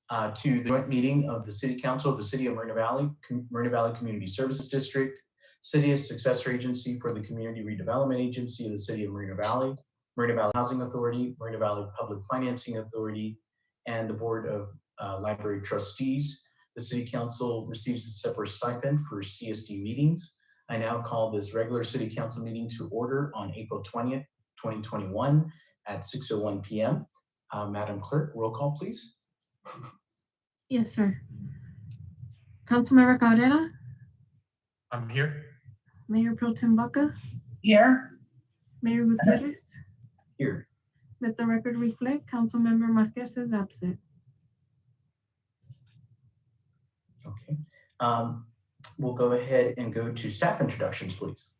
to the joint meeting of the City Council of the City of Moreno Valley Community Services District, City as Successor Agency for the Community Redevelopment Agency of the City of Moreno Valley Housing Authority, Moreno Valley Public Financing Authority, and the Board of Library Trustees. The City Council receives a separate stipend for CSD meetings. I now call this regular City Council meeting to order on April 20th, 2021 at 6:01 p.m. Madam Clerk, roll call, please. Yes, sir. Councilmember Cabrera? I'm here. Mayor Pro Tem Baca? Here. Mayor Gutierrez? Here. Let the record reflect, Councilmember Marquez is absent. Okay. We'll go ahead and go to staff introductions, please.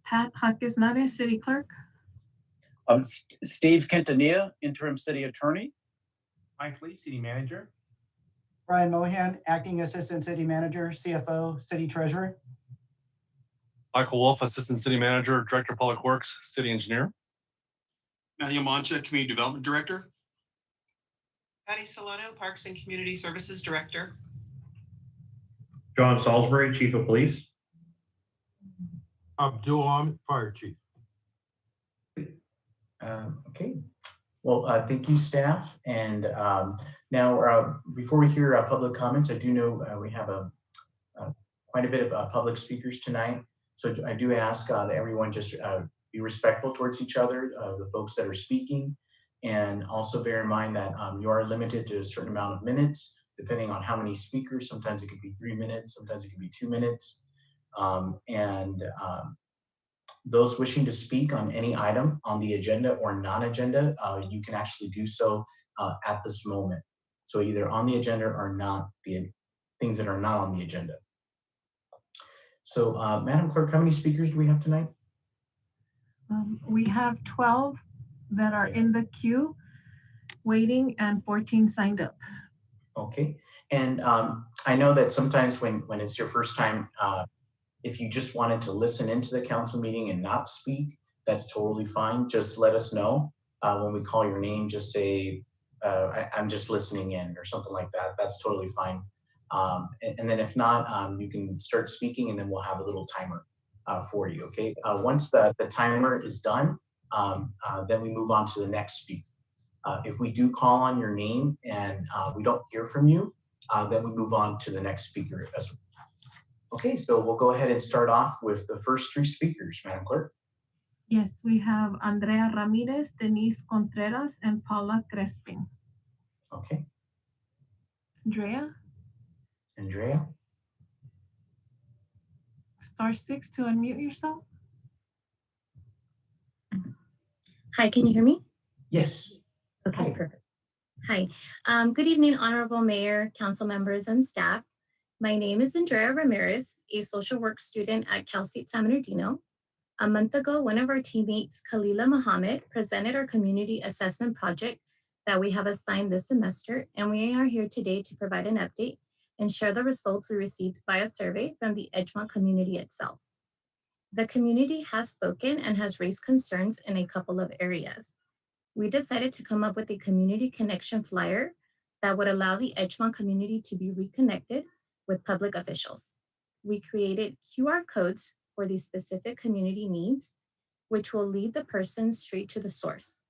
Pat Jaquez-Nare, City Clerk. Steve Quintanilla, Interim City Attorney. Mike Lee, City Manager. Brian Mohan, Acting Assistant City Manager, CFO, City Treasurer. Michael Wolf, Assistant City Manager, Director of Public Works, City Engineer. Matthew Mancha, Community Development Director. Patty Solano, Parks and Community Services Director. John Salisbury, Chief of Police. Abdul Ahmed, Fire Chief. Okay. Well, thank you, staff. And now, before we hear public comments, I do know we have quite a bit of public speakers tonight. So I do ask that everyone just be respectful towards each other, the folks that are speaking, and also bear in mind that you are limited to a certain amount of minutes, depending on how many speakers. Sometimes it could be 3 minutes, sometimes it could be 2 minutes. Those wishing to speak on any item on the agenda or non-agenda, you can actually do so at this moment. So either on the agenda or not, the things that are not on the agenda. So Madam Clerk, how many speakers do we have tonight? We have 12 that are in the queue waiting and 14 signed up. Okay, and I know that sometimes when it's your first time, if you just wanted to listen into the council meeting and not speak, that's totally fine. Just let us know when we call your name. Just say, I'm just listening in or something like that. That's totally fine. And then if not, you can start speaking and then we'll have a little timer for you, okay? Once the timer is done, then we move on to the next speaker. If we do call on your name and we don't hear from you, then we move on to the next speaker as well. Okay, so we'll go ahead and start off with the first 3 speakers, Madam Clerk. Yes, we have Andrea Ramirez, Denise Contreras, and Paula Crespin. Okay. Andrea? *6 to unmute yourself. Hi, can you hear me? Yes. Okay, perfect. Hi, good evening, Honorable Mayor, council members, and staff. My name is Andrea Ramirez, a social work student at Cal State San Bernardino. A month ago, one of our teammates, Khalila Muhammad, presented our community assessment project that we have assigned this semester, and we are here today to provide an update and share the results we received by a survey from the Edgemont community itself. The community has spoken and has raised concerns in a couple of areas. We decided to come up with a community connection flyer that would allow the Edgemont community to be reconnected with public officials. We created QR codes for these specific community needs, which will lead the person straight to the source.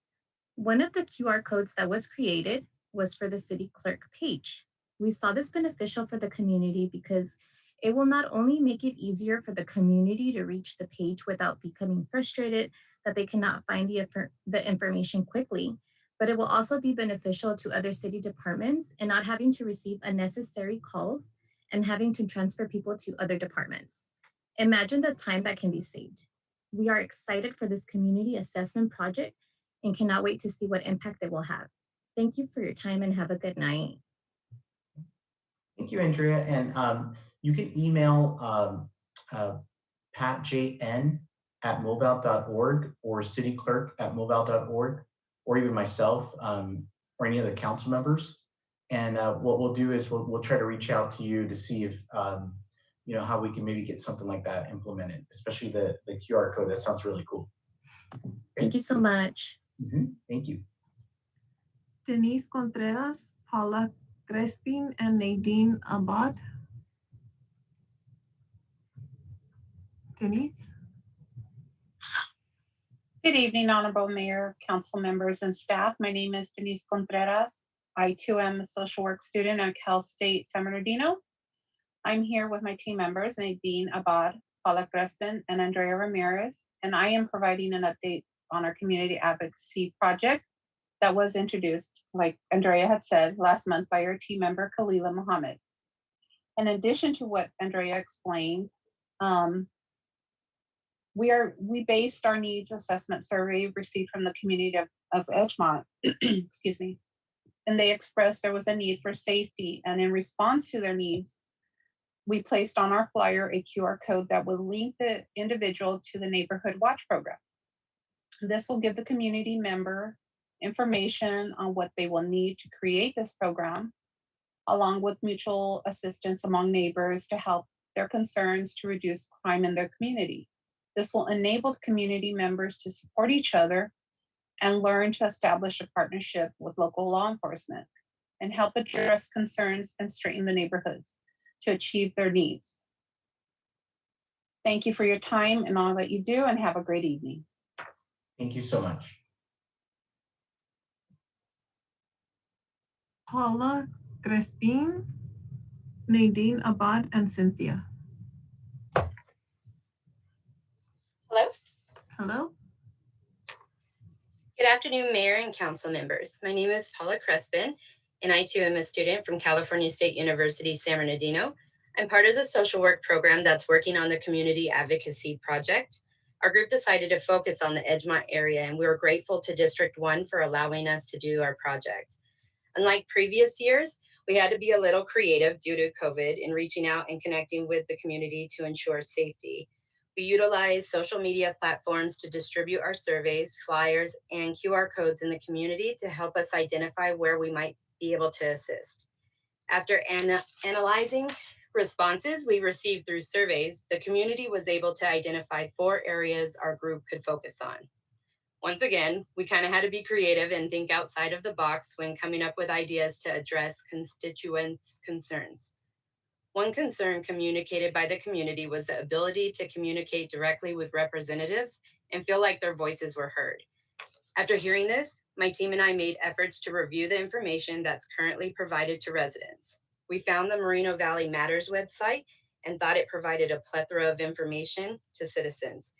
One of the QR codes that was created was for the city clerk page. We saw this beneficial for the community because it will not only make it easier for the community to reach the page without becoming frustrated that they cannot find the information quickly, but it will also be beneficial to other city departments and not having to receive unnecessary calls and having to transfer people to other departments. Imagine the time that can be saved. We are excited for this community assessment project and cannot wait to see what impact it will have. Thank you for your time and have a good night. Thank you, Andrea. And you can email patjn@moval.org or cityclerk@moval.org, or even myself or any of the council members. And what we'll do is we'll try to reach out to you to see if, how we can maybe get something like that implemented, especially the QR code. That sounds really cool. Okay. Thank you so much. Thank you. Denise Contreras, Paula Crespin and Nadine Abad. Denise? Good evening, Honorable Mayor, council members, and staff. My name is Denise Contreras. I too am a social work student at Cal State San Bernardino. I'm here with my team members, Nadine Abad, Paula Crespin, and Andrea Ramirez, and I am providing an update on our community advocacy project that was introduced, like Andrea had said, last month by our team member, Khalila Mohammed. In addition to what Andrea explained, we based our needs assessment survey received from the community of Edgemont, excuse me, and they expressed there was a need for safety. And in response to their needs, we placed on our flyer a QR code that would link the individual to the Neighborhood Watch program. This will give the community member information on what they will need to create this program, along with mutual assistance among neighbors to help their concerns to reduce crime in their community. This will enable the community members to support each other and learn to establish a partnership with local law enforcement and help address concerns and straighten the neighborhoods to achieve their needs. Thank you for your time and all that you do, and have a great evening. Thank you so much. Paula Crespin, Nadine Abad, and Cynthia. Hello. Hello. Good afternoon, Mayor and council members. My name is Paula Crespin, and I too am a student from California State University, San Bernardino. I'm part of the social work program that's working on the community advocacy project. Our group decided to focus on the Edgemont area, and we were grateful to District 1 for allowing us to do our project. Unlike previous years, we had to be a little creative due to COVID in reaching out and connecting with the community to ensure safety. We utilize social media platforms to distribute our surveys, flyers, and QR codes in the community to help us identify where we might be able to assist. After analyzing responses we received through surveys, the community was able to identify 4 areas our group could focus on. Once again, we kind of had to be creative and think outside of the box when coming up with ideas to address constituents' concerns. One concern communicated by the community was the ability to communicate directly with representatives and feel like their voices were heard. After hearing this, my team and I made efforts to review the information that's currently provided to residents. We found the Moreno Valley Matters website and thought it provided a plethora of information to citizens.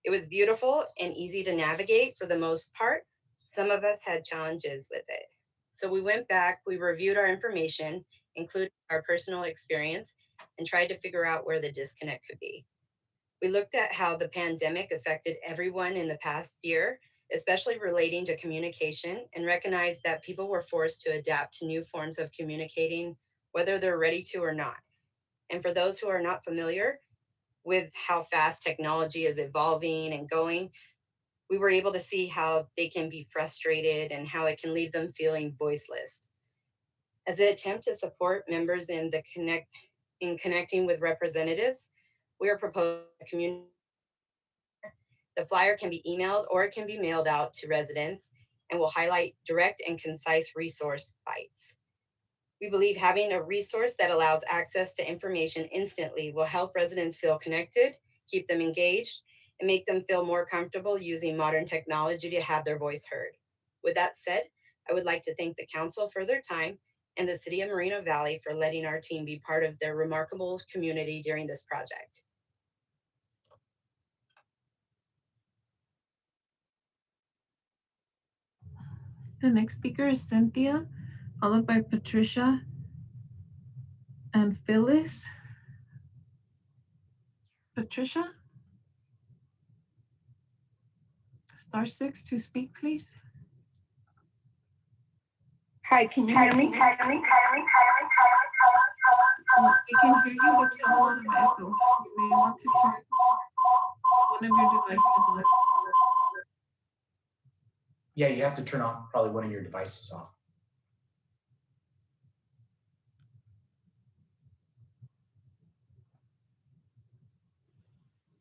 It was beautiful and easy to navigate for the most part. Some of us had challenges with it. So we went back, we reviewed our information, including our personal experience, and tried to figure out where the disconnect could be. We looked at how the pandemic affected everyone in the past year, especially relating to communication, and recognized that people were forced to adapt to new forms of communicating, whether they're ready to or not. And for those who are not familiar with how fast technology is evolving and going, we were able to see how they can be frustrated and how it can leave them feeling voiceless. As an attempt to support members in connecting with representatives, we are proposing a community. The flyer can be emailed or it can be mailed out to residents and will highlight direct and concise resource bites. We believe having a resource that allows access to information instantly will help residents feel connected, keep them engaged, and make them feel more comfortable using modern technology to have their voice heard. With that said, I would like to thank the council for their time and the City of Moreno Valley for letting our team be part of their remarkable community during this project. The next speaker is Cynthia, followed by Patricia and Phyllis. Patricia? *6 to speak, please. Hi, can you hear me? We can hear you, but you have a lot of echo. You may want to turn one of your devices off. Yeah, you have to turn off probably one of your devices off.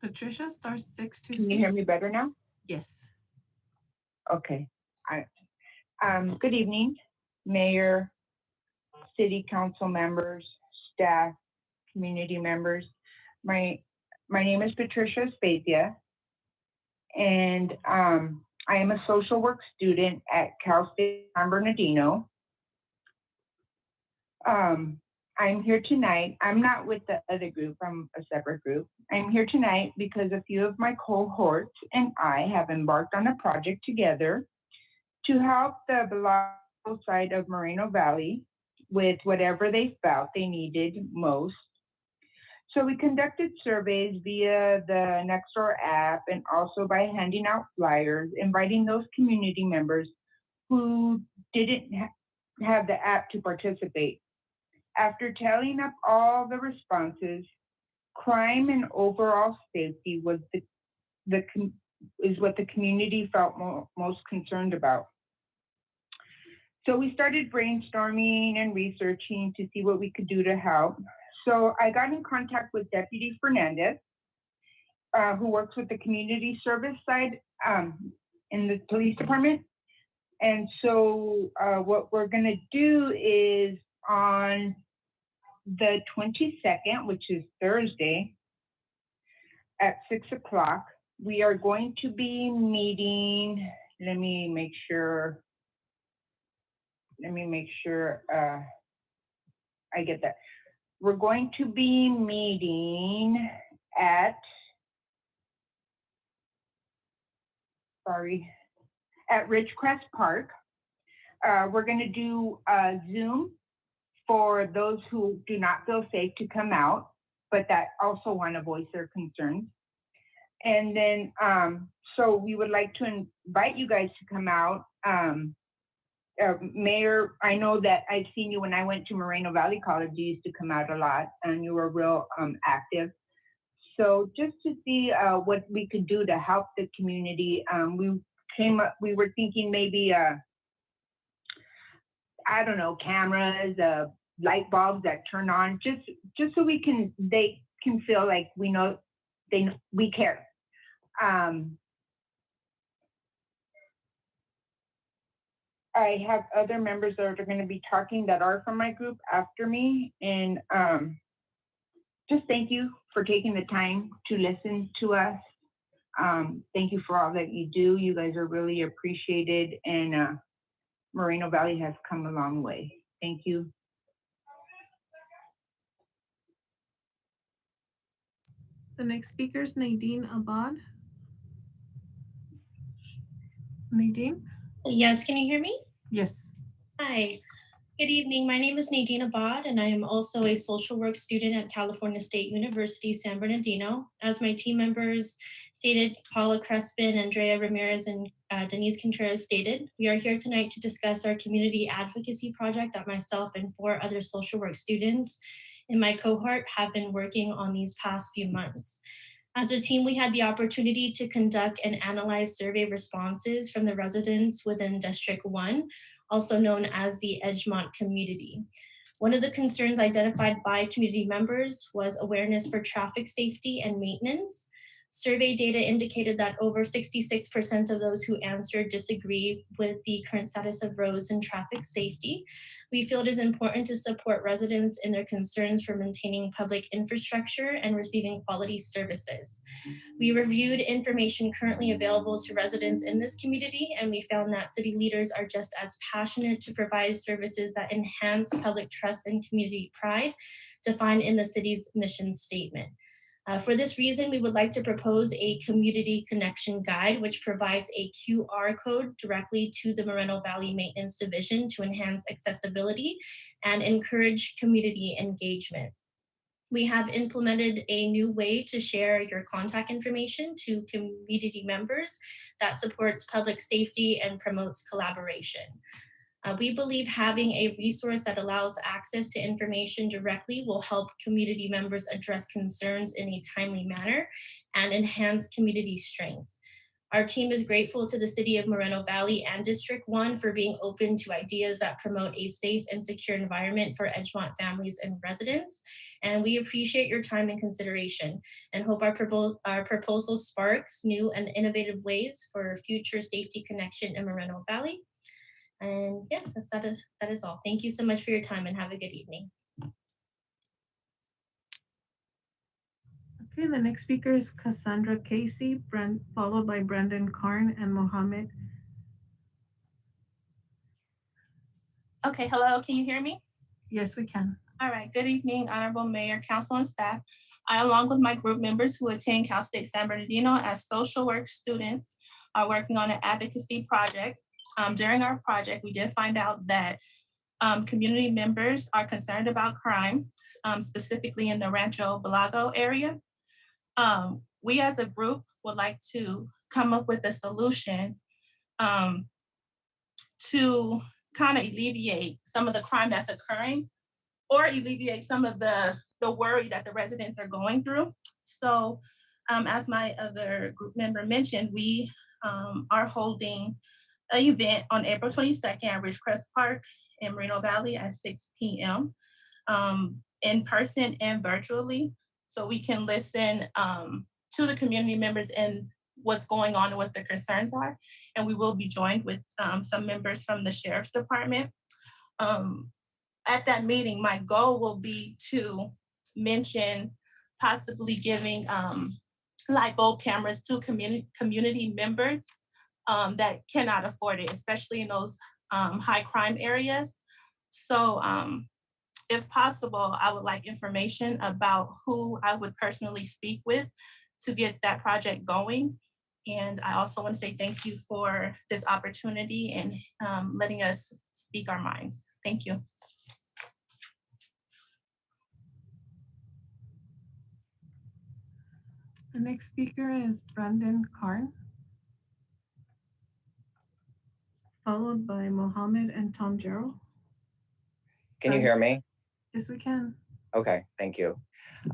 Patricia, *6 to speak. Can you hear me better now? Yes. Okay. Good evening, Mayor, city council members, staff, community members. My name is Patricia Spezia, and I am a social work student at Cal State San Bernardino. I'm here tonight. I'm not with the other group. I'm a separate group. I'm here tonight because a few of my cohorts and I have embarked on a project together to help the below side of Moreno Valley with whatever they felt they needed most. So we conducted surveys via the Nextdoor app and also by handing out flyers, inviting those community members who didn't have the app to participate. After tallying up all the responses, crime and overall safety was what the community felt most concerned about. So we started brainstorming and researching to see what we could do to help. So I got in contact with Deputy Fernandez, who works with the community service side in the police department. And so what we're gonna do is on the 22nd, which is Thursday, at 6 o'clock, we are going to be meeting, let me make sure I get that. We're going to be meeting at Ridgecrest Park. We're going to do a Zoom for those who do not feel safe to come out, but that also want to voice their concerns. And then, so we would like to invite you guys to come out. Mayor, I know that I've seen you when I went to Moreno Valley College, you used to come out a lot and you were real active. So just to see what we could do to help the community, we were thinking maybe, I don't know, cameras, light bulbs that turn on, just so they can feel like we know we care. I have other members that are going to be talking that are from my group after me, and just thank you for taking the time to listen to us. Thank you for all that you do. You guys are really appreciated, and Moreno Valley has come a long way. Thank you. The next speaker is Nadine Abad. Nadine? Yes, can you hear me? Yes. Hi, good evening. My name is Nadine Abad, and I am also a social work student at California State University, San Bernardino. As my team members stated, Paula Crespin, Andrea Ramirez, and Denise Contreras stated, we are here tonight to discuss our community advocacy project that myself and 4 other social work students in my cohort have been working on these past few months. As a team, we had the opportunity to conduct and analyze survey responses from the residents within District 1, also known as the Edgemont community. One of the concerns identified by community members was awareness for traffic safety and maintenance. Survey data indicated that over 66% of those who answered disagree with the current status of roads and traffic safety. We feel it is important to support residents in their concerns for maintaining public infrastructure and receiving quality services. We reviewed information currently available to residents in this community, and we found that city leaders are just as passionate to provide services that enhance public trust and community pride, defined in the city's mission statement. For this reason, we would like to propose a community connection guide, which provides a QR code directly to the Moreno Valley Maintenance Division to enhance accessibility and encourage community engagement. We have implemented a new way to share your contact information to community members that supports public safety and promotes collaboration. We believe having a resource that allows access to information directly will help community members address concerns in a timely manner and enhance community strength. Our team is grateful to the City of Moreno Valley and District 1 for being open to ideas that promote a safe and secure environment for Edgemont families and residents. And we appreciate your time and consideration and hope our proposal sparks new and innovative ways for future safety connection in Moreno Valley. And yes, that is all. Thank you so much for your time and have a good evening. Okay, the next speaker is Cassandra Casey, followed by Brendan Karn and Mohammed. Okay, hello, can you hear me? Yes, we can. All right, good evening, Honorable Mayor, Council, and staff. I, along with my group members who attend Cal State San Bernardino as social work students, are working on an advocacy project. During our project, we did find out that community members are concerned about crime, specifically in the Rancho Belago area. We as a group would like to come up with a solution to kind of alleviate some of the crime that's occurring or alleviate some of the worry that the residents are going through. So as my other group member mentioned, we are holding an event on April 22nd at Ridgecrest Park in Moreno Valley at 6 p.m. In person and virtually, so we can listen to the community members and what's going on and what their concerns are. And we will be joined with some members from the Sheriff's Department. At that meeting, my goal will be to mention possibly giving light bulb cameras to community members that cannot afford it, especially in those high crime areas. So if possible, I would like information about who I would personally speak with to get that project going. And I also want to say thank you for this opportunity and letting us speak our minds. Thank you. The next speaker is Brendan Karn, followed by Mohammed and Tom Gerald. Can you hear me? Yes, we can. Okay, thank you.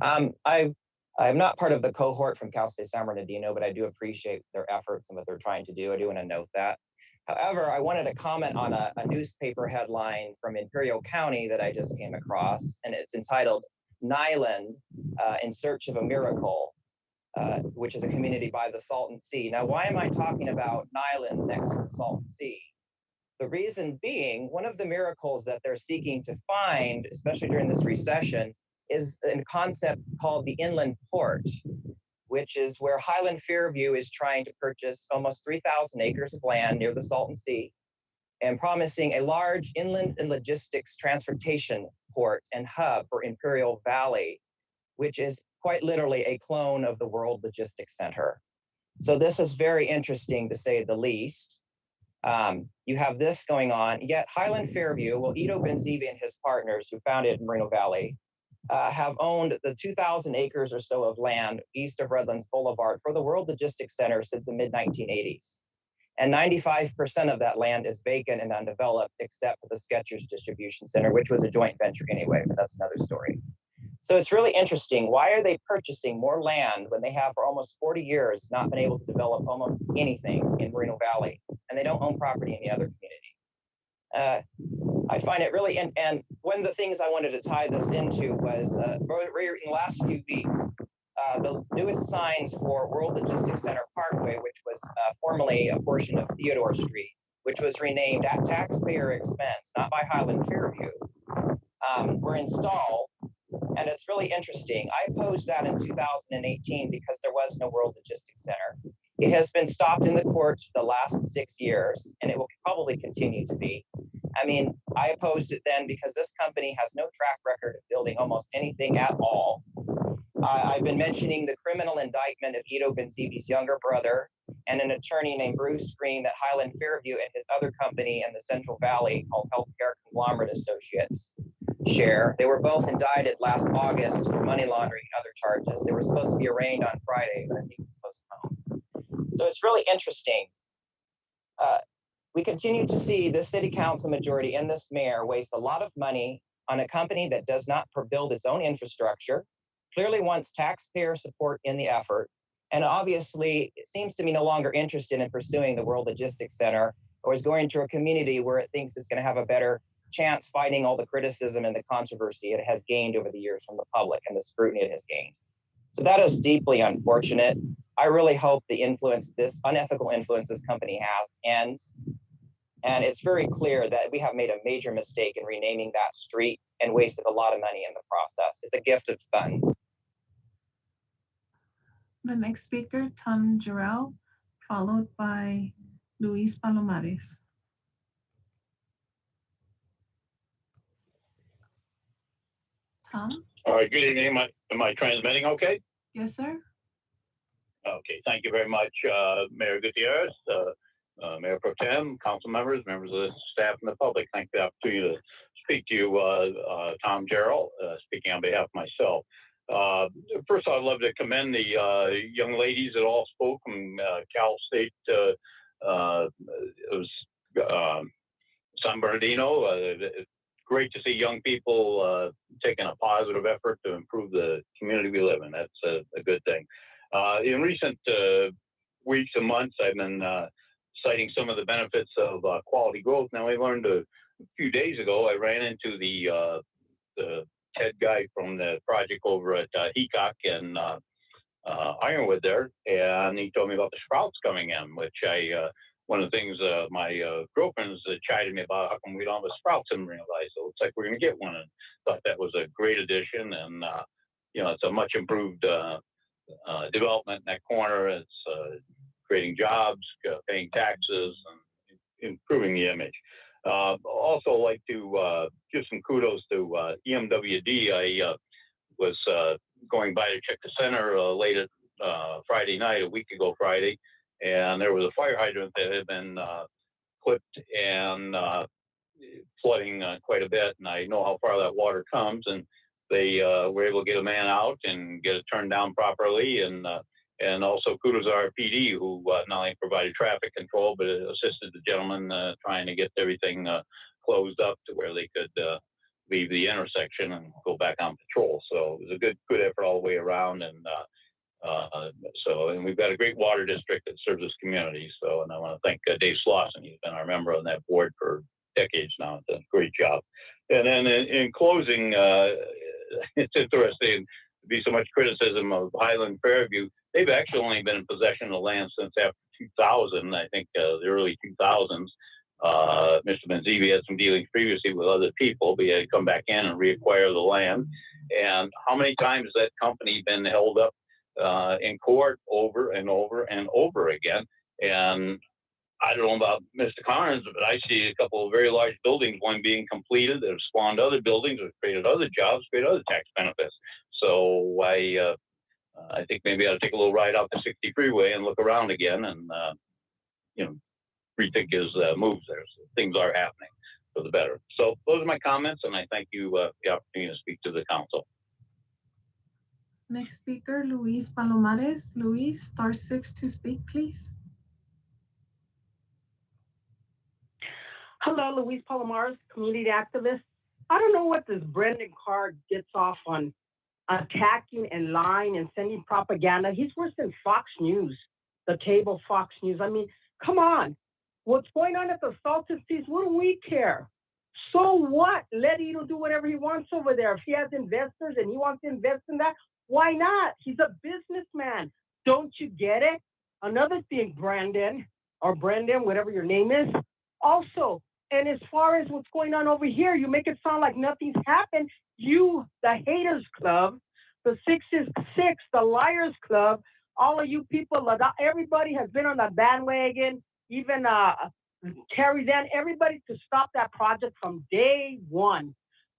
I'm not part of the cohort from Cal State San Bernardino, but I do appreciate their efforts and what they're trying to do. I do want to note that. However, I wanted to comment on a newspaper headline from Imperial County that I just came across, and it's entitled "Nyland in Search of a Miracle," which is a community by the Salton Sea. Now, why am I talking about Nyland next to the Salton Sea? The reason being, one of the miracles that they're seeking to find, especially during this recession, is a concept called the inland port, which is where Highland Fairview is trying to purchase almost 3,000 acres of land near the Salton Sea and promising a large inland and logistics transportation port and hub for Imperial Valley, which is quite literally a clone of the World Logistics Center. So this is very interesting, to say the least. You have this going on, yet Highland Fairview, well, Ido Benzivi and his partners who founded Moreno Valley have owned the 2,000 acres or so of land east of Redlands Boulevard for the World Logistics Center since the mid-1980s. And 95% of that land is vacant and undeveloped, except for the Skechers Distribution Center, which was a joint venture anyway, but that's another story. So it's really interesting. Why are they purchasing more land when they have for almost 40 years not been able to develop almost anything in Moreno Valley, and they don't own property in the other community? I find it really, and one of the things I wanted to tie this into was in the last few weeks, the newest signs for World Logistics Center Parkway, which was formerly a portion of Theodore Street, which was renamed at taxpayer expense, not by Highland Fairview, were installed. And it's really interesting. I opposed that in 2018 because there was no World Logistics Center. It has been stopped in the courts for the last 6 years, and it will probably continue to be. I mean, I opposed it then because this company has no track record of building almost anything at all. I've been mentioning the criminal indictment of Ido Benzivi's younger brother and an attorney named Bruce Green that Highland Fairview and his other company in the Central Valley called Healthcare Conglomerate Associates share. They were both indicted last August for money laundering and other charges. They were supposed to be arraigned on Friday, but I think it's postponed. So it's really interesting. We continue to see this city council majority and this mayor waste a lot of money on a company that does not build its own infrastructure, clearly wants taxpayer support in the effort, and obviously it seems to me no longer interested in pursuing the World Logistics Center, or is going to a community where it thinks it's going to have a better chance fighting all the criticism and the controversy it has gained over the years from the public and the scrutiny it has gained. So that is deeply unfortunate. I really hope the influence, this unethical influence this company has, ends. And it's very clear that we have made a major mistake in renaming that street and wasted a lot of money in the process. It's a gift of funds. The next speaker, Tom Jarrell, followed by Luis Palomares. Tom? All right, good evening. Am I transmitting okay? Yes, sir. Okay, thank you very much, Mayor Gutierrez, Mayor Pro Tem, council members of the staff, and the public. Thank you for the opportunity to speak to you, Tom Jarrell, speaking on behalf of myself. First, I'd love to commend the young ladies that all spoke from Cal State. It was San Bernardino. Great to see young people taking a positive effort to improve the community we live in. That's a good thing. In recent weeks and months, I've been citing some of the benefits of quality growth. Now, I learned a few days ago, I ran into the head guy from the project over at Heacock and Ironwood there, and he told me about the sprouts coming in, which one of the things my girlfriend's chided me about, how come we don't have a sprouts in Moreno Valley? So it looks like we're going to get one, and thought that was a great addition, and it's a much improved development in that corner. It's creating jobs, paying taxes, and improving the image. Also like to give some kudos to EMWD. I was going by to check the center late at Friday night, a week ago Friday, and there was a fire hydrant that had been clipped and flooding quite a bit, and I know how far that water comes, and they were able to get a man out and get it turned down properly, and also kudos to our PD, who not only provided traffic control, but assisted the gentleman trying to get everything closed up to where they could leave the intersection and go back on patrol. So it was a good effort all the way around, and we've got a great water district that serves this community. So, and I want to thank Dave Slauson. He's been our member on that board for decades now. Done a great job. And then in closing, it's interesting to be so much criticism of Highland Fairview. They've actually only been in possession of the land since after 2000. I think the early 2000s. Mr. Benzivi had some dealings previously with other people, but he had to come back in and reacquire the land. And how many times has that company been held up in court over and over and over again? And I don't know about Mr. Carnes, but I see a couple of very large buildings, one being completed that have spawned other buildings, have created other jobs, created other tax benefits. So I think maybe I ought to take a little ride out the 60 freeway and look around again and, rethink his moves there. So things are happening for the better. So those are my comments, and I thank you for the opportunity to speak to the council. Next speaker, Luis Palomares. Luis, *6 to speak, please. Hello, Luis Palomares, community activist. I don't know what this Brendan Carr gets off on attacking and lying and sending propaganda. He's worse than Fox News, the cable Fox News. I mean, come on. What's going on at the Salton Seas, what do we care? So what? Let Ito do whatever he wants over there. If he has investors and he wants to invest in that, why not? He's a businessman. Don't you get it? Another thing, Brandon, or Brendan, whatever your name is. Also, and as far as what's going on over here, you make it sound like nothing's happened. You, the haters club, the 666, the liars club, all of you people, everybody has been on the bandwagon, even Terry then, everybody to stop that project from day one.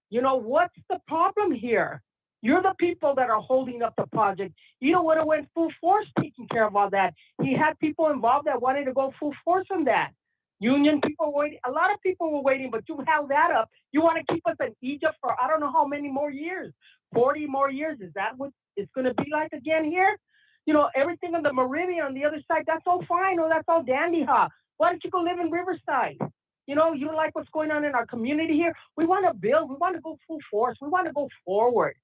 You know, what's the problem here? You're the people that are holding up the project. You know what, it went full force taking care of all that. He had people involved that wanted to go full force on that. Union people waiting, a lot of people were waiting, but you held that up. You want to keep us in Egypt for I don't know how many more years, 40 more years. Is that what it's going to be like again here? You know, everything on the Meridian on the other side, that's all fine. Oh, that's all dandy, huh? Why don't you go live in Riverside? You know, you don't like what's going on in our community here. We want to build. We want to go full force. We want to go forward.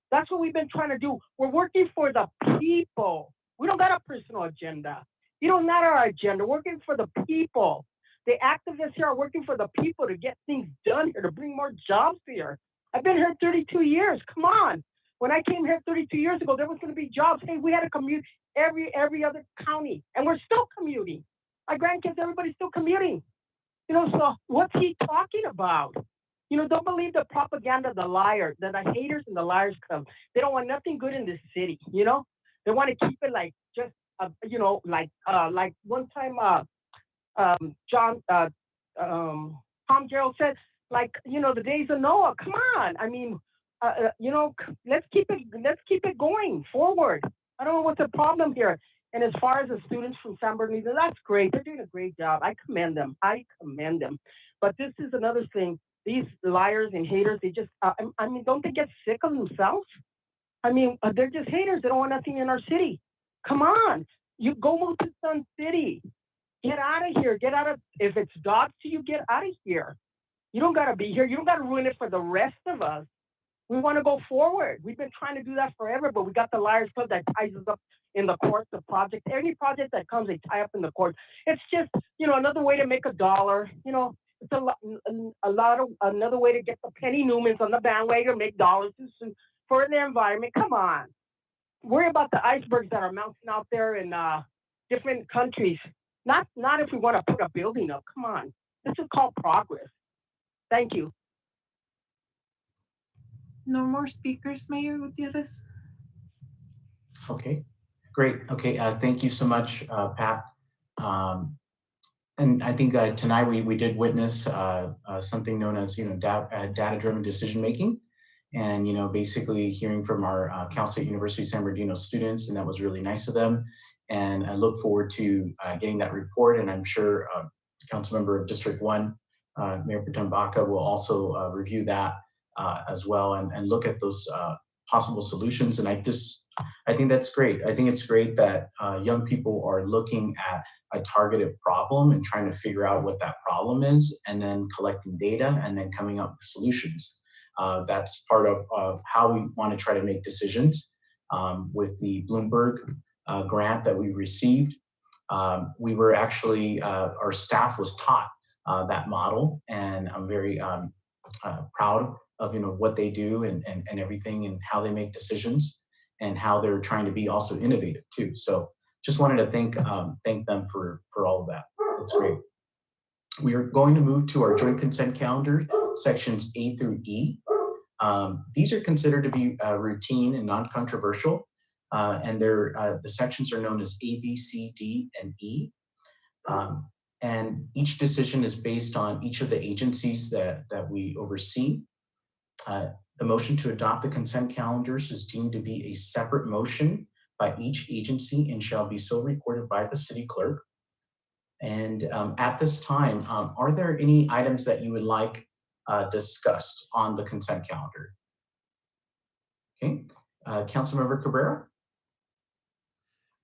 That's what we've been trying to do. We're working for the people. We don't got a personal agenda. You don't matter our agenda. We're working for the people. The activists here are working for the people to get things done here, to bring more jobs here. I've been here 32 years. Come on. When I came here 32 years ago, there was going to be jobs. Hey, we had to commute every other county, and we're still commuting. My grandkids, everybody's still commuting. So what's he talking about? Don't believe the propaganda, the liars, the haters and the liars come. They don't want nothing good in this city. They want to keep it like just, like one time, John, Tom Gerald said, like, the days of Noah. Come on, I mean, let's keep it going forward. I don't know what's the problem here. And as far as the students from San Bernardino, that's great. They're doing a great job. I commend them. But this is another thing. These liars and haters, they just, I mean, don't they get sick of themselves? I mean, they're just haters. They don't want nothing in our city. Come on, you go move to Sun City. Get out of here. If it's dogs to you, get out of here. You don't got to be here. You don't got to ruin it for the rest of us. We want to go forward. We've been trying to do that forever, but we got the Liars Club that ties us up in the courts, the project. Any project that comes, they tie up in the courts. It's just, another way to make a dollar. It's another way to get the Penny Newmans on the bandwagon, make dollars for the environment. Come on. Worry about the icebergs that are mounting out there in different countries. Not if we want to put a building up. Come on. This is called progress. Thank you. No more speakers, Mayor Gutierrez? Okay, great. Okay, thank you so much, Pat. And I think tonight we did witness something known as data-driven decision making, and basically hearing from our Cal State University San Bernardino students, and that was really nice of them. And I look forward to getting that report, and I'm sure Council Member of District 1, Mayor Protem Baca, will also review that as well and look at those possible solutions. And I think that's great. I think it's great that young people are looking at a targeted problem and trying to figure out what that problem is, and then collecting data and then coming up with solutions. That's part of how we want to try to make decisions. With the Bloomberg grant that we received, we were actually, our staff was taught that model, and I'm very proud of what they do and everything, and how they make decisions, and how they're trying to be also innovative too. So just wanted to thank them for all of that. That's great. We are going to move to our joint consent calendar, sections A through E. These are considered to be routine and non-controversial, and the sections are known as A, B, C, D, and E. And each decision is based on each of the agencies that we oversee. The motion to adopt the consent calendars is deemed to be a separate motion by each agency and shall be so recorded by the city clerk. And at this time, are there any items that you would like discussed on the consent calendar? Okay, Councilmember Cabrera.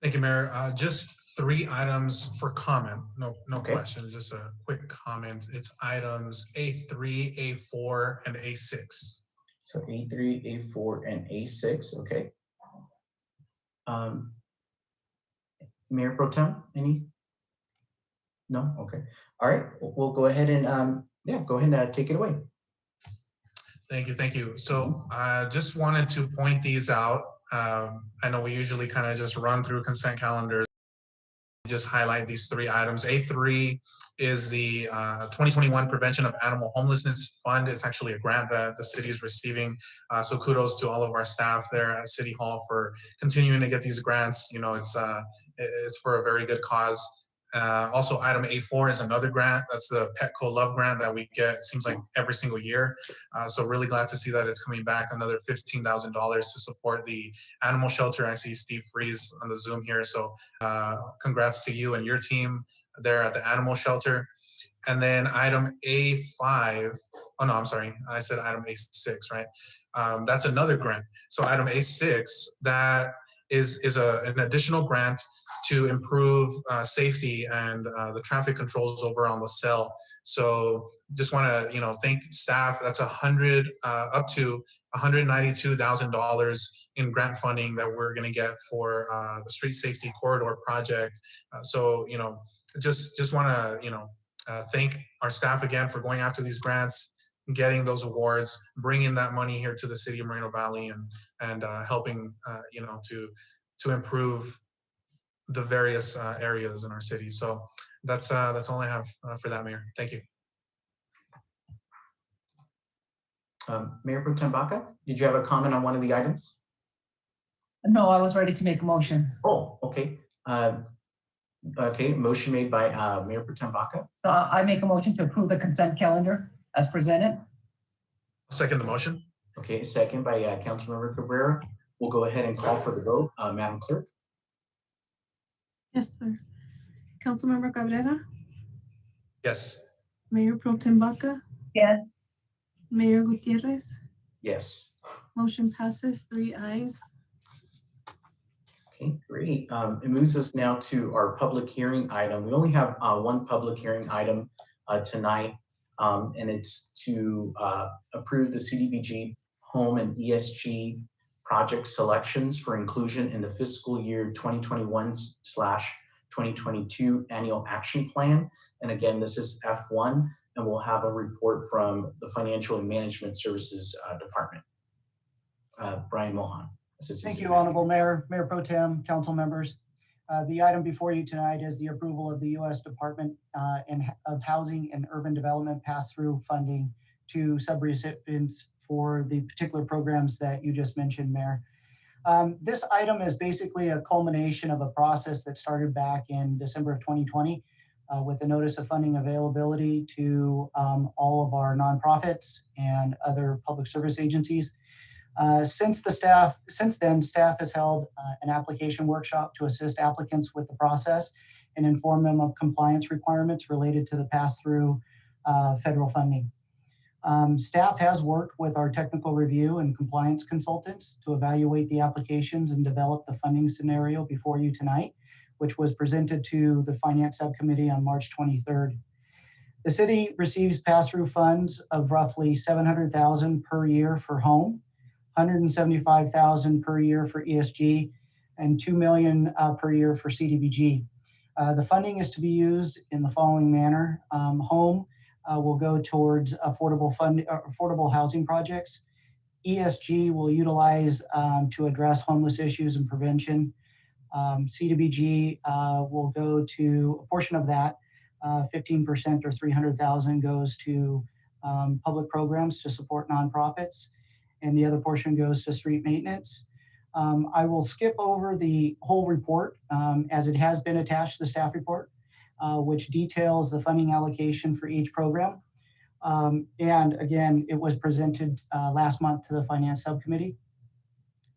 Thank you, Mayor. Just 3 items for comment. No Okay. question, just a quick comment. It's items A3, A4, and A6. So A3, A4, and A6, okay. Mayor Pro Tem, any? No, okay. All right, we'll go ahead and, go ahead and take it away. Thank you. So I just wanted to point these out. I know we usually kind of just run through consent calendars, just highlight these 3 items. A3 is the 2021 Prevention of Animal Homelessness Fund. It's actually a grant that the city is receiving. So kudos to all of our staff there at City Hall for continuing to get these grants. It's for a very good cause. Also, item A4 is another grant. That's the Petco Love Grant that we get, it seems like every single year. So really glad to see that it's coming back, another $15,000 to support the animal shelter. I see Steve Freeze on the Zoom here. So congrats to you and your team there at the animal shelter. And then item A5, oh no, I'm sorry, I said item A6, right? That's another grant. So item A6, that is an additional grant to improve safety and the traffic controls over on LaSalle. So just want to thank staff. That's up to $192,000 in grant funding that we're going to get for the street safety corridor project. So just want to thank our staff again for going after these grants, getting those awards, bringing that money here to the city of Moreno Valley, and helping to improve the various areas in our city. So that's all I have for that, Mayor. Thank you. Mayor Pro Tem Baca, did you have a comment on one of the items? No, I was ready to make a motion. Oh, okay. Okay, motion made by Mayor Pro Tem Baca. So I make a motion to approve the consent calendar as presented. Second the motion. Okay, second by Councilmember Cabrera. We'll go ahead and call for the vote. Madam Clerk? Yes, sir. Councilmember Cabrera, Yes. Mayor Pro Tem Baca, Yes. Mayor Gutierrez. Yes. Motion passes, 3 ayes. Okay, great. It moves us now to our public hearing item. We only have one public hearing item tonight, and it's to approve the CDBG home and ESG project selections for inclusion in the fiscal year 2021/2022 annual action plan. And again, this is F1, and we'll have a report from the Financial and Management Services Department. Brian Mohan. Thank you, Honorable Mayor, Mayor Pro Tem, council members. The item before you tonight is the approval of the U.S. Department of Housing and Urban Development pass-through funding to subrecipients for the particular programs that you just mentioned, Mayor. This item is basically a culmination of a process that started back in December of 2020 with a notice of funding availability to all of our nonprofits and other public service agencies. Since then, staff has held an application workshop to assist applicants with the process and inform them of compliance requirements related to the pass-through federal funding. Staff has worked with our technical review and compliance consultants to evaluate the applications and develop the funding scenario before you tonight, which was presented to the Finance Subcommittee on March 23rd. The city receives pass-through funds of roughly $700,000 per year for home, $175,000 per year for ESG, and $2 million per year for CDBG. The funding is to be used in the following manner. Home will go towards affordable housing projects. ESG will utilize to address homeless issues and prevention. CDBG will go to a portion of that, 15% or $300,000 goes to public programs to support nonprofits, and the other portion goes to street maintenance. I will skip over the whole report as it has been attached to the staff report, which details the funding allocation for each program. And again, it was presented last month to the Finance Subcommittee.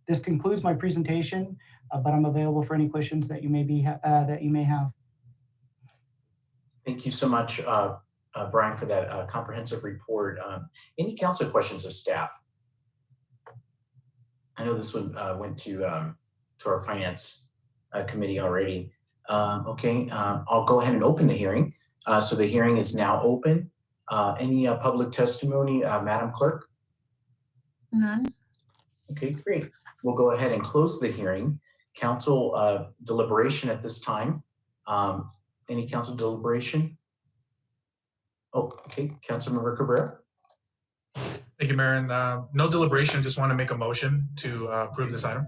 This concludes my presentation, but I'm available for any questions that you may have. Thank you so much, Brian, for that comprehensive report. Any council questions of staff? I know this one went to our Finance Committee already. Okay, I'll go ahead and open the hearing. So the hearing is now open. Any public testimony, Madam Clerk? None. Okay, great. We'll go ahead and close the hearing. Council deliberation at this time. Any council deliberation? Oh, okay, Councilmember Cabrera. Thank you, Mayor. And no deliberation, just want to make a motion to approve this item.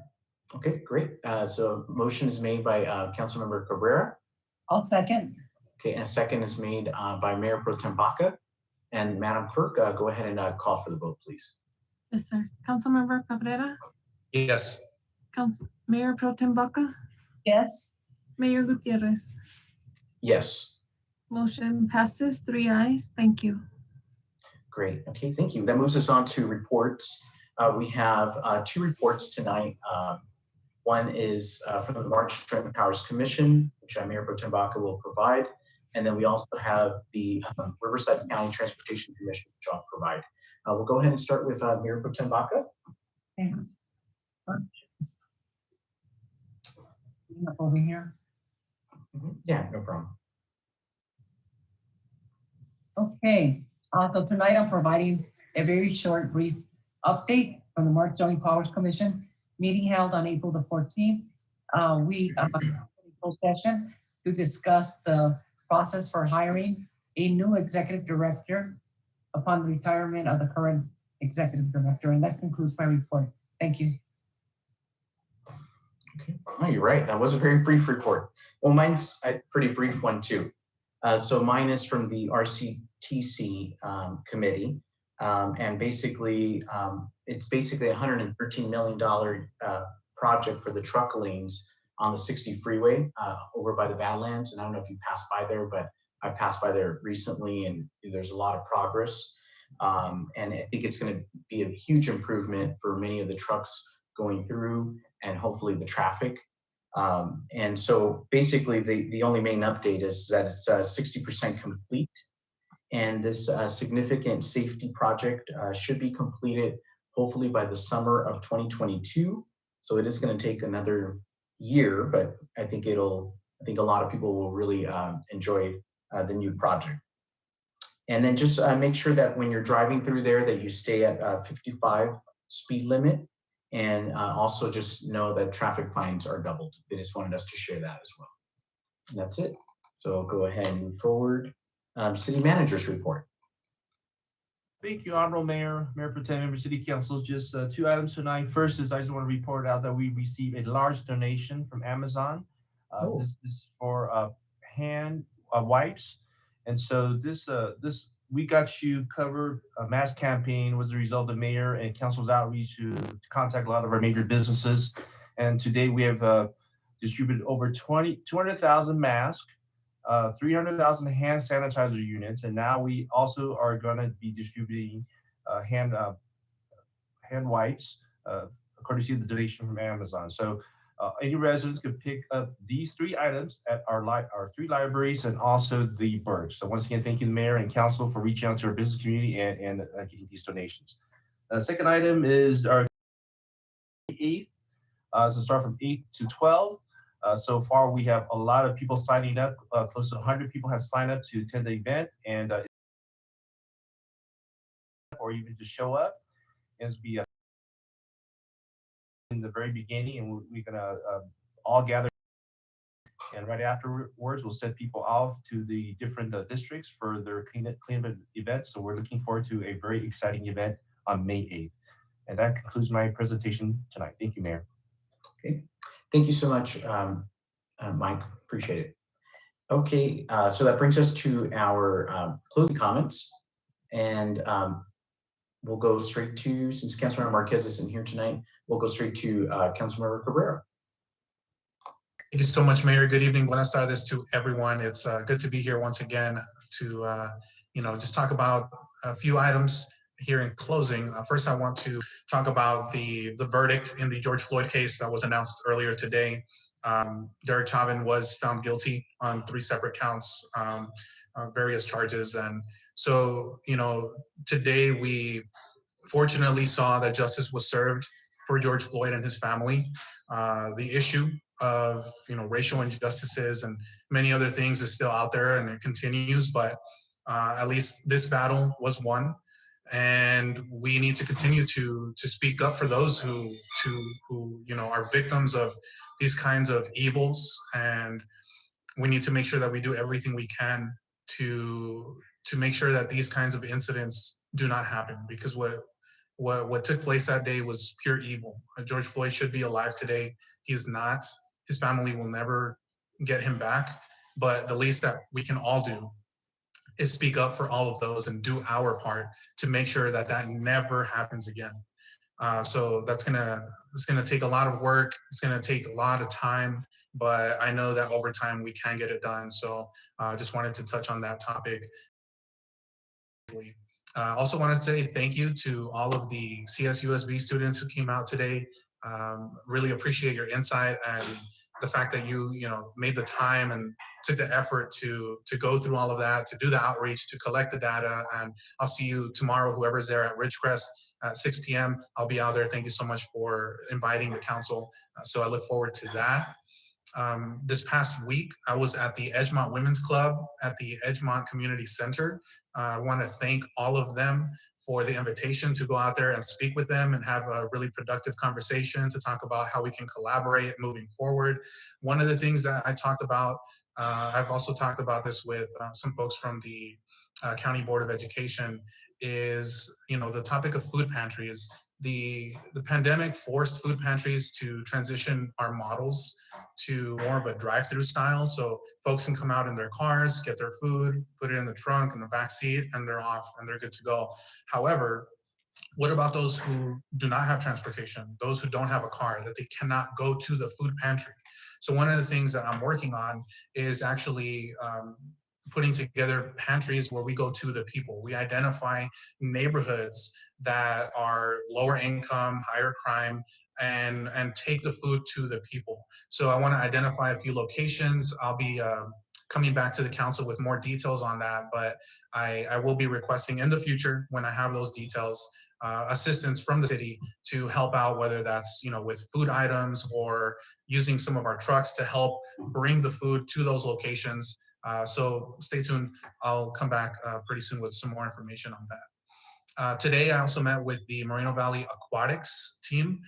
Okay, great. So motion is made by Councilmember Cabrera. I'll second. Okay, and a second is made by Mayor Pro Tem Baca. And Madam Clerk, go ahead and call for the vote, please. Yes, sir. Councilmember Cabrera, Yes. Mayor Pro Tem Baca, Yes. Mayor Gutierrez. Yes. Motion passes, 3 ayes. Thank you. Great. Okay, thank you. That moves us on to reports. We have 2 reports tonight. One is from the March Joint Powers Commission, which Mayor Pro Tem Baca will provide. And then we also have the Riverside County Transportation Commission, which I'll provide. We'll go ahead and start with Mayor Pro Tem Baca. Okay. Over here. Yeah, no problem. Okay, so tonight I'm providing a very short, brief update from the March Joint Powers Commission meeting held on April the 14th. We had a full session to discuss the process for hiring a new executive director upon the retirement of the current executive director. And that concludes my report. Thank you. Okay. Oh, you're right. That was a very brief report. Well, mine's a pretty brief one too. So mine is from the RCTC committee. And basically, it's basically a $113 million project for the truck lanes on the 60 freeway over by the Badlands. And I don't know if you passed by there, but I passed by there recently and there's a lot of progress. And I think it's going to be a huge improvement for many of the trucks going through and hopefully the traffic. And so basically the only main update is that it's 60% complete. And this significant safety project should be completed hopefully by the summer of 2022. So it is going to take another year, but I think a lot of people will really enjoy the new project. And then just make sure that when you're driving through there that you stay at 55 speed limit. And also just know that traffic fines are doubled. They just wanted us to share that as well. And that's it. So go ahead and move forward. City Manager's report. Thank you, Honorable Mayor, Mayor Pro Tem, Member City Council. Just two items tonight. First is I just want to report out that we received a large donation from Amazon. This is for hand wipes. And so this We Got You Covered mass campaign was the result of the mayor and council's outreach to contact a lot of our major businesses. And today we have distributed over 200,000 masks, 300,000 hand sanitizer units, and now we also are going to be distributing hand wipes, courtesy of the donation from Amazon. So any residents could pick up these three items at our three libraries and also the Burge. So once again, thank you, the mayor and council, for reaching out to our business community and getting these donations. The second item is our 8th, so start from 8 to 12. So far, we have a lot of people signing up. Close to 100 people have signed up to attend the event, and or even to show up. As we in the very beginning, and we're gonna all gather. And right afterwards, we'll send people off to the different districts for their cleanup events. So we're looking forward to a very exciting event on May 8th. And that concludes my presentation tonight. Thank you, Mayor. Okay, thank you so much, Mike. Appreciate it. Okay, so that brings us to our closing comments. And we'll go straight to, since Councilmember Marquez isn't here tonight, we'll go straight to Councilmember Cabrera. Thank you so much, Mayor. Good evening. Buenas tardes to everyone. It's good to be here once again to, just talk about a few items here in closing. First, I want to talk about the verdict in the George Floyd case that was announced earlier today. Derek Chauvin was found guilty on 3 separate counts, various charges. And so, today we fortunately saw that justice was served for George Floyd and his family. The issue of racial injustices and many other things is still out there and it continues, but at least this battle was won. And we need to continue to speak up for those who are victims of these kinds of evils, and we need to make sure that we do everything we can to make sure that these kinds of incidents do not happen, because what took place that day was pure evil. George Floyd should be alive today. He is not. His family will never get him back, but the least that we can all do is speak up for all of those and do our part to make sure that that never happens again. So it's gonna take a lot of work. It's gonna take a lot of time, but I know that over time we can get it done. So I just wanted to touch on that topic. Also wanted to say thank you to all of the CSUSB students who came out today. Really appreciate your insight and the fact that you made the time and took the effort to go through all of that, to do the outreach, to collect the data. And I'll see you tomorrow, whoever's there at Ridgecrest at 6 p.m. I'll be out there. Thank you so much for inviting the council. So I look forward to that. This past week, I was at the Edgemont Women's Club at the Edgemont Community Center. I want to thank all of them for the invitation to go out there and speak with them and have a really productive conversation to talk about how we can collaborate moving forward. One of the things that I talked about, I've also talked about this with some folks from the County Board of Education, is the topic of food pantries. the pandemic forced food pantries to transition our models to more of a drive-through style. So folks can come out in their cars, get their food, put it in the trunk, in the back seat, and they're off and they're good to go. However, what about those who do not have transportation, those who don't have a car, that they cannot go to the food pantry? So one of the things that I'm working on is actually putting together pantries where we go to the people. We identify neighborhoods that are lower income, higher crime, and take the food to the people. So I want to identify a few locations. I'll be coming back to the council with more details on that, but I will be requesting in the future, when I have those details, assistance from the city to help out, whether that's, you know, with food items or using some of our trucks to help bring the food to those locations. So stay tuned. I'll come back pretty soon with some more information on that. Today, I also met with the Moreno Valley Aquatics team.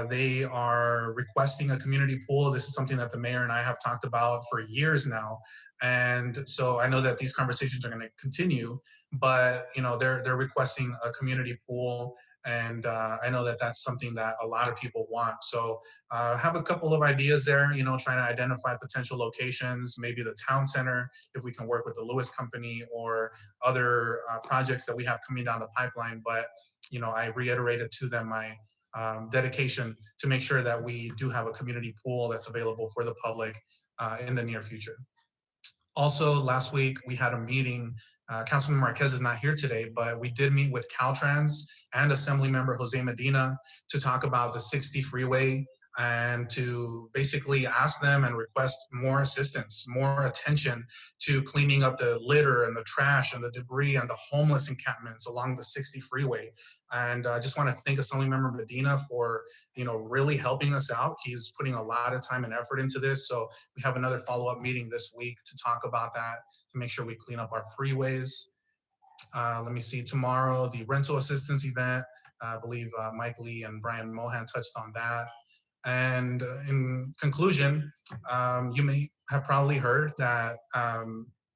They are requesting a community pool. This is something that the mayor and I have talked about for years now. And so I know that these conversations are going to continue, but you know, they're requesting a community pool. And I know that that's something that a lot of people want. So have a couple of ideas there, you know, trying to identify potential locations, maybe the town center, if we can work with the Lewis Company or other projects that we have coming down the pipeline. But, you know, I reiterated to them my dedication to make sure that we do have a community pool that's available for the public in the near future. Also, last week we had a meeting. Councilman Marquez is not here today, but we did meet with Caltrans and Assembly Member Jose Medina to talk about the 60 freeway and to basically ask them and request more assistance, more attention to cleaning up the litter and the trash and the debris and the homeless encampments along the 60 freeway. And I just want to thank Assembly Member Medina for, you know, really helping us out. He's putting a lot of time and effort into this. So we have another follow-up meeting this week to talk about that, to make sure we clean up our freeways. Let me see, tomorrow, the rental assistance event, I believe Mike Lee and Brian Mohan touched on that. And in conclusion, you may have probably heard that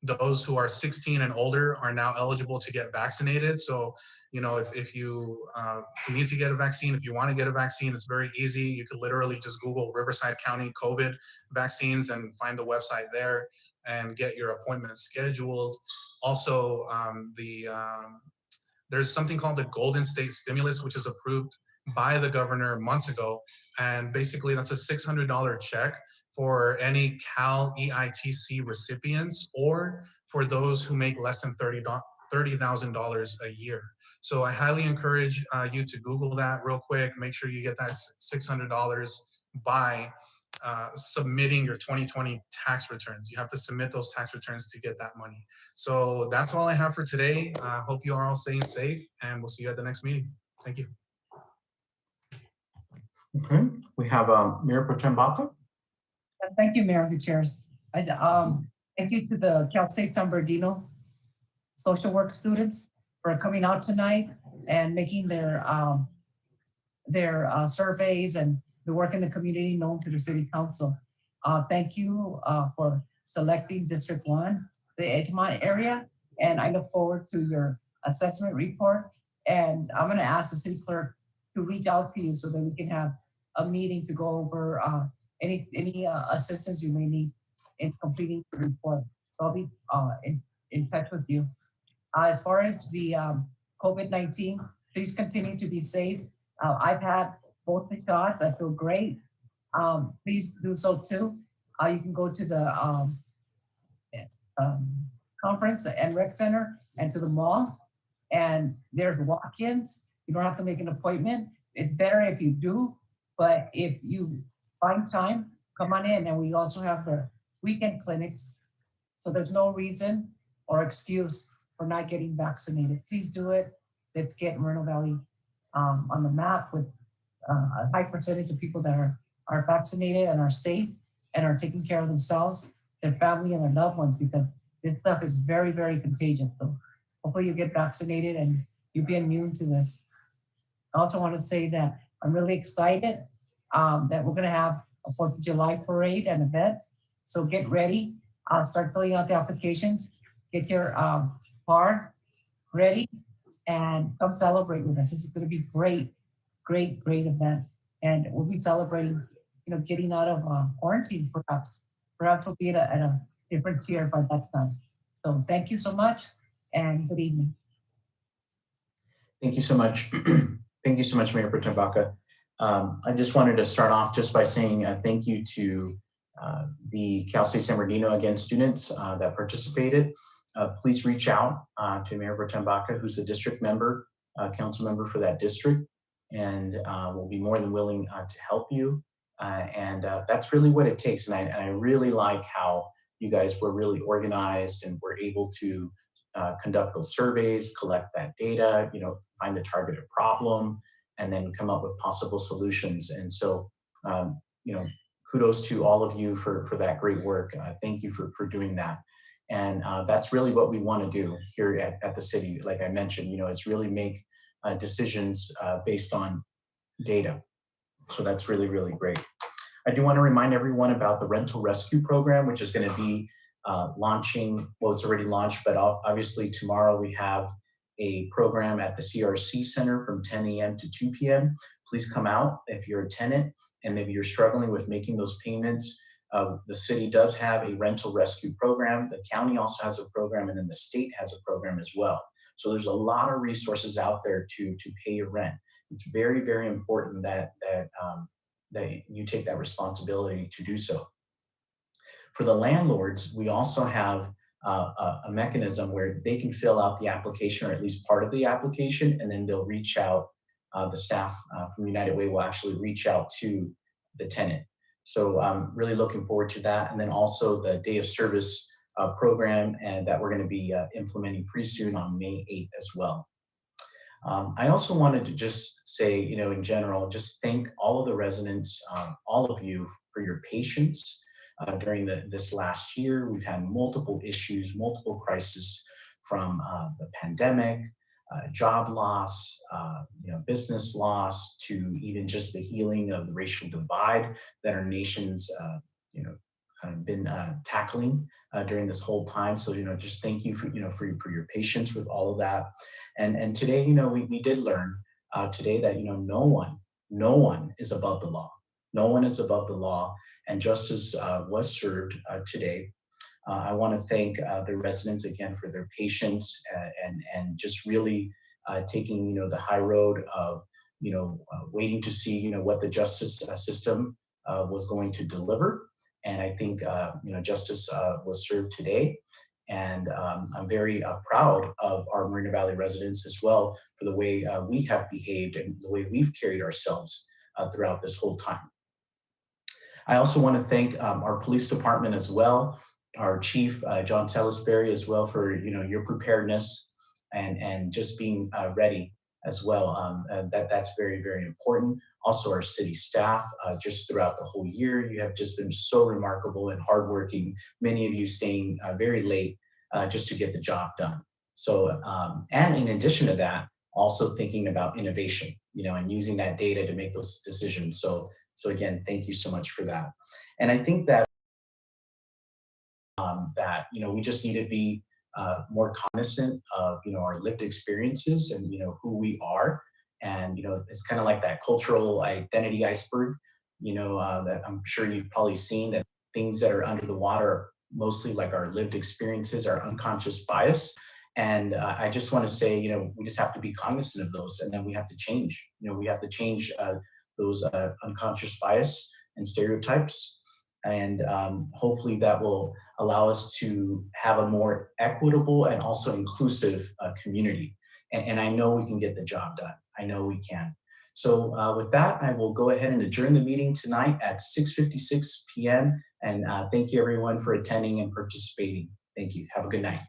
those who are 16 and older are now eligible to get vaccinated. So, you know, if you need to get a vaccine, if you want to get a vaccine, it's very easy. You could literally just Google Riverside County COVID vaccines and find the website there and get your appointment scheduled. Also, there's something called the Golden State Stimulus, which is approved by the governor months ago. And basically that's a $600 check for any Cal EITC recipients or for those who make less than $30,000 a year. So I highly encourage you to Google that real quick. Make sure you get that $600 by submitting your 2020 tax returns. You have to submit those tax returns to get that money. So that's all I have for today. I hope you are all staying safe, and we'll see you at the next meeting. Thank you. Okay, we have Mayor Pro Tem Baca. Thank you, Mayor Gutierrez. Thank you to the Cal State San Bernardino social work students for coming out tonight and making their surveys and the work in the community known to the City Council. Thank you for selecting District 1, the Edgemont area, and I look forward to your assessment report. And I'm going to ask the City Clerk to reach out to you so that we can have a meeting to go over any assistance you may need in completing the report. So I'll be in touch with you. As far as the COVID-19, please continue to be safe. I've had both the shots. I feel great. Please do so too. You can go to the conference and rec center and to the mall, and there's walk-ins. You don't have to make an appointment. It's better if you do, but if you find time, come on in. And we also have the weekend clinics. So there's no reason or excuse for not getting vaccinated. Please do it. Let's get Moreno Valley on the map with a high percentage of people that are vaccinated and are safe and are taking care of themselves, their family, and their loved ones, because this stuff is very, very contagious. So hopefully you get vaccinated and you'll be immune to this. I also want to say that I'm really excited that we're going to have a 4th of July parade and event. So get ready. Start filling out the applications. Get your card ready and come celebrate with us. This is going to be great. great event. And we'll be celebrating, getting out of quarantine perhaps. Perhaps we'll be at a different tier by that time. So thank you so much and good evening. Thank you so much. Thank you so much, Mayor Pro Tem Baca. I just wanted to start off just by saying thank you to the Cal State San Bernardino, again, students that participated. Please reach out to Mayor Pro Tem Baca, who's a district member, council member for that district, and we'll be more than willing to help you. And that's really what it takes. And I really like how you guys were really organized and were able to conduct those surveys, collect that data, find the targeted problem, and then come up with possible solutions. And so, kudos to all of you for that great work. Thank you for doing that. And that's really what we want to do here at the city. Like I mentioned, it's really make decisions based on data. So that's really, really great. I do want to remind everyone about the rental rescue program, which is going to be launching. Well, it's already launched, but obviously tomorrow we have a program at the CRC Center from 10 a.m. to 2 p.m. Please come out if you're a tenant and maybe you're struggling with making those payments. The city does have a rental rescue program. The county also has a program, and then the state has a program as well. So there's a lot of resources out there to pay your rent. It's very, very important that you take that responsibility to do so. For the landlords, we also have a mechanism where they can fill out the application, or at least part of the application, and then they'll reach out, the staff from United Way will actually reach out to the tenant. So I'm really looking forward to that. And then also the day of service program, and that we're going to be implementing pretty soon on May 8th as well. I also wanted to just say, in general, just thank all of the residents, all of you, for your patience during this last year. We've had multiple issues, multiple crises, from the pandemic, job loss, business loss, to even just the healing of the racial divide that our nation's been tackling during this whole time. So just thank you for your patience with all of that. And today, we did learn today that no one is above the law. No one is above the law, and justice was served today. I want to thank the residents again for their patience and just really taking the high road of waiting to see what the justice system was going to deliver. And I think justice was served today. And I'm very proud of our Moreno Valley residents as well for the way we have behaved and the way we've carried ourselves throughout this whole time. I also want to thank our police department as well, our chief, John Salisbury, as well, for your preparedness and just being ready as well. That's very, very important. Also, our city staff, just throughout the whole year, you have just been so remarkable and hardworking. Many of you staying very late just to get the job done. So, and in addition to that, also thinking about innovation, and using that data to make those decisions. So again, thank you so much for that. And I think that we just need to be more cognizant of our lived experiences and who we are. And it's kind of like that cultural identity iceberg. That I'm sure you've probably seen, that things that are under the water are mostly like our lived experiences, our unconscious bias. And I just want to say, we just have to be cognizant of those, and then we have to change. We have to change those unconscious bias and stereotypes. And hopefully that will allow us to have a more equitable and also inclusive community. And I know we can get the job done. I know we can. So with that, I will go ahead and adjourn the meeting tonight at 6:56 p.m. And thank you everyone for attending and participating. Thank you. Have a good night.